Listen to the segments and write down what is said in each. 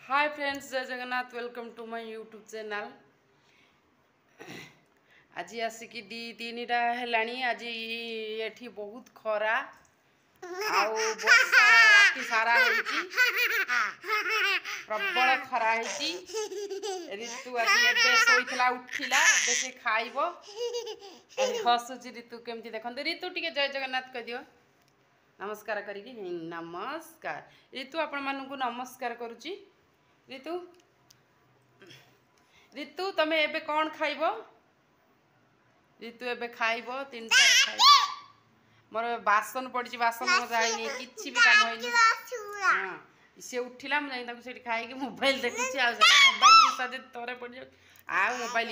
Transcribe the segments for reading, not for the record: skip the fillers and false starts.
हाय friends, जय Jagannath. Welcome to my YouTube channel. आज आसिक दी तीनटा है। आज ये बहुत खरा आउ वर्षा राति सारा प्रबल खरा ऋतु आज शोला उठिला से खाइब हसुची। ऋतु केमती देखते ऋतु टी जय जगन्नाथ कह दियो नमस्कार करी नमस्कार। ऋतु आपण मानू नमस्कार करुची। ऋतु ऋतु तमे एबे कौन खाइब? ऋतु एबे खाइब 3टा खाइब। मोर बासन पड़ी बासन जाइनी किछि भी काम होइनी। हां से उठिला हम जाई सेठी खाइ के मोबाइल देखुची। आ मोबाइल साथे तोरे पड़ी आ मोबाइल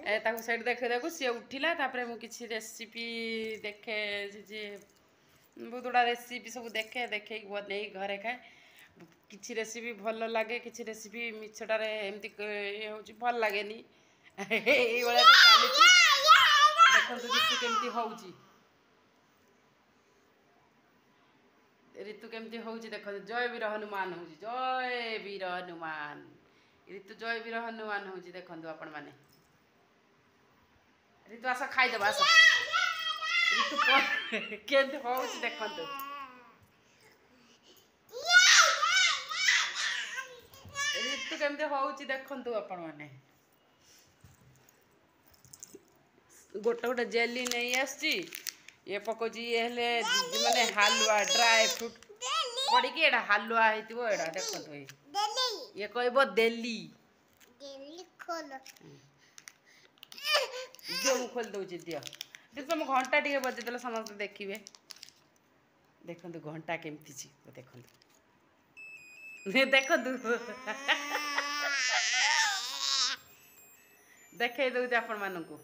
ए ताको सेठ देखे देखु से उठिला। तापरे मु किछि रेसिपी देखे जे बहुत गुड़ा रेसिपी सब देखे देखे बनै घरे खाए। किछि रेसिपी भल लगे, किछि रेसिपी मिछटारे एमती होची भल लागेनी। एई वाला चालीची देखंतु ऋतु केमती होउची। ऋतु केमती होउची देखंतु। जय वीर हनुमान होउची, जय वीर हनुमान। ऋतु जय वीर हनुमान होउची देखंतु आपण माने। ऋतु आसा खाइ देबा आसा। ऋतु केमती होउची देखंतु। ऋतु केमती होउची देखंतु आपण माने। गोटे गोटे जेली नहीं आसी ये पकोजी ये हेले माने हलवा ड्राई फ्रूट पड़ी कि एडा हलवा हेतिबो। एडा देखंतु ये कहबो देली देली खोल जो मु खोल दउची दियो। जे तुम घंटा टिके बजे देला समस्त देखिबे। देखंतु घंटा केमती छी देखंतु। ने देखंतु देखे दउची आपण मानकू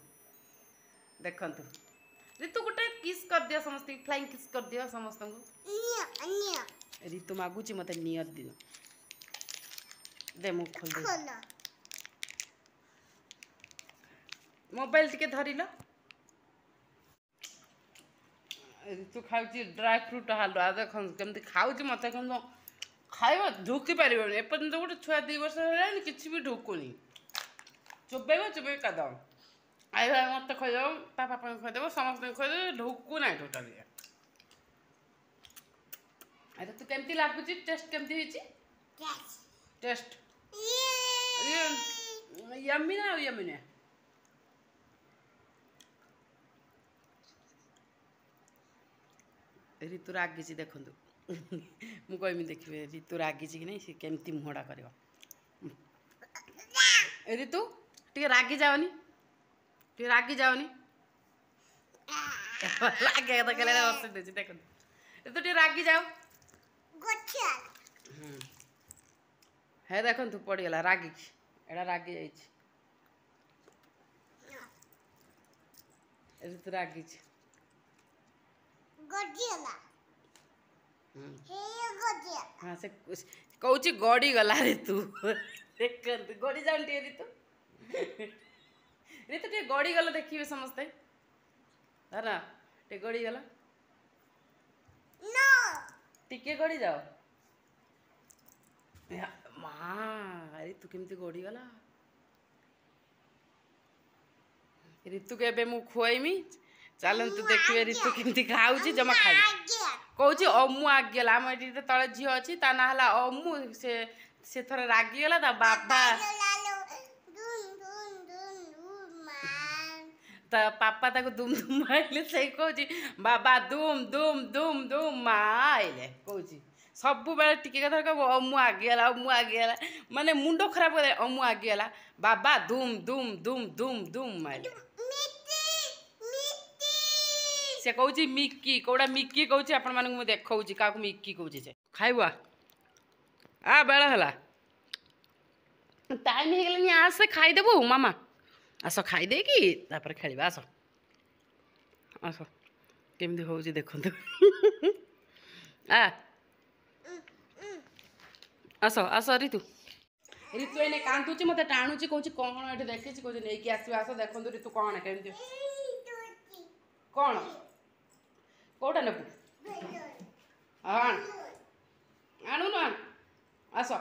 देखंतु। ऋतु गोटे किस कर दियो समस्त फ्लाइंग किस कर दियो समस्त को। ऋतु मागुची मते नियत दियो दे मु खोल दे। मोबाइल टिके धरिलो। ऋतु खाउची ड्राई फ्रूट हलवा देखन केमती खाउची मते कोन खाइबा ढुकी पारिबो। एपर्यंत गोटे छुआ 2 वर्ष हेलानी किछि भी ढुकुनी। चुबेबो चुबे कदम आई भाई मत खोजो पापा खोदेव समस्त खोदे ढुकू ना टोटाली। अरे तू केमती लागुची? टेस्ट केमती होईची? टेस्ट यम्मी ना यम्मी ना। ऋतु रागिची देखंतु। मु कहमी देखिबे ऋतु रागिची कि नहीं से केमती मुहडा करियो। ऋतु टिके रागी जाओनी, टिके रागी जाओनी। लागे तो केले हस देछि देखंतु। ऋतु टिके रागी जाओ गोछा। हे देखंतु पड़ी गला रागी। एडा रागी जाईछि। ऋतु रागिछि गडियला। हे गडिया। हां से कहूची गडी गला ऋतु। देखंतु गडी जानती ऋतु। ऋतु टे गडी गला देखिबे समस्त है ना। टे गडी गला नो टिके गडी जाओ मां। ऋतु केमती गडी गला। ऋतु के बे मु खुआइमी चलंतु देखिबे ऋतु केमती खाउची। जमा खाइ कहूची अम्मू आगेला। हम एटी तळे झियो अछि ता ना हला अम्मू। से थरे रागी गला ता बाबा ता पापा ताको दुम दुम माइले से कहूची बाबा दुम दुम दुम दुम माइले कहूची। सब बेले टिके कथा कहबो अम्मू आगेला अम्मू आगेला माने मुंडो खराब करे। अम्मू आगेला बाबा दुम दुम दुम दुम दुम माइले। से कहूची मिक्की कोडा मिक्की कहूची। आपण मानू मु देखौची काकू मिक्की कहूची। से खाइबा आ बेला हला टाइम हे गेलनी। आसे खाइ देबो मामा। आसो खाइ दे कि तापर खेलिबा। आसो आसो केमती होउची देखंतु। आ आसो आसो ऋतु। ऋतु एने कांतुची मते टाणुची कहूची कोन एठी देखिची कहूची नै कि आसीबा। आसो देखंतु ऋतु कोन केमती कोन कोटा नेबु हां आणु न आस ଆସ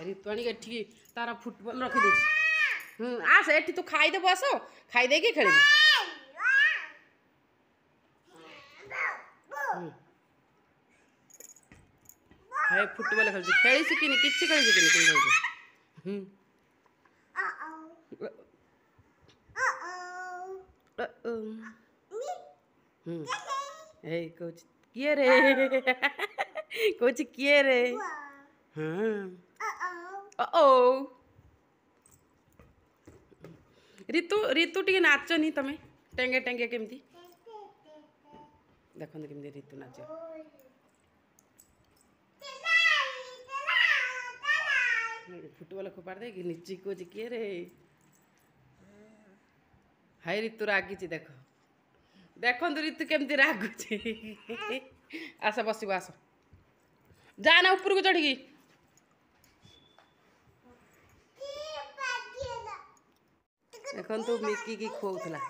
ରିତୁ ଆଣିକି ଏଠିକି ତାର ଫୁଟବଲ ରଖିଦେଇଛି ଆସ ଏଠି ତୁ ଖାଇଦେବୁ ଆସ ଖାଇଦେଇକି ଖେଳିବୁ ହାଇ ଫୁଟବଲ ଖେଳୁଛି ଖେଳି ଶିଖିନି କିଛି ଖେଳି ଶିଖିନି କିନ୍ତୁ ଏଇ କହୁଛି କିଏ ରେ କହୁଛି କିଏ ରେ ରିତୁ ରିତୁ ଟିକେ ନାଚନି ତମେ ଟେଙ୍ଗେ ଟେଙ୍ଗେ କେମିତି ଦେଖନ୍ତୁ କେମିତି ରିତୁ ନାଚ ଫୁଟବଲ ଖୋପାଡ଼ି ଦେଇକି ନିଜେ କହୁଛି କିଏ ରେ ହାଇ ରିତୁ ରାଗିଛି ଦେଖ ଦେଖନ୍ତୁ ରିତୁ କେମିତି ରାଗୁଛି ଆସ ବସିବ ଆସ ଯା ନା ଉପରକୁ ଚଢ଼ିକି ଦେଖନ୍ତୁ ମିକିକି ଖୁଆଉଥିଲା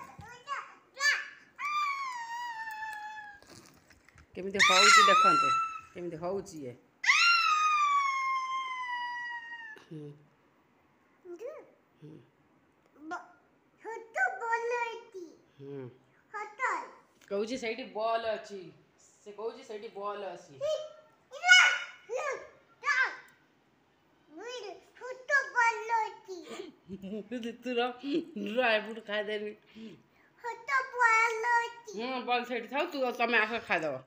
କେମିତି ହଉଛି ଦେଖନ୍ତୁ କେମିତି ହଉଛି ଇଏ କହୁଛି ସେଇଠି ବଲ୍ ଅଛି ସେ କହୁଛି ସେଇଠି ବଲ୍ ଅଛି ରିତୁର ଏପଟୁ ଖାଇଦେବି ବଲ୍ ସେଇଠି ଥାଉ ତମେ ଆସ ଖାଇଦେବ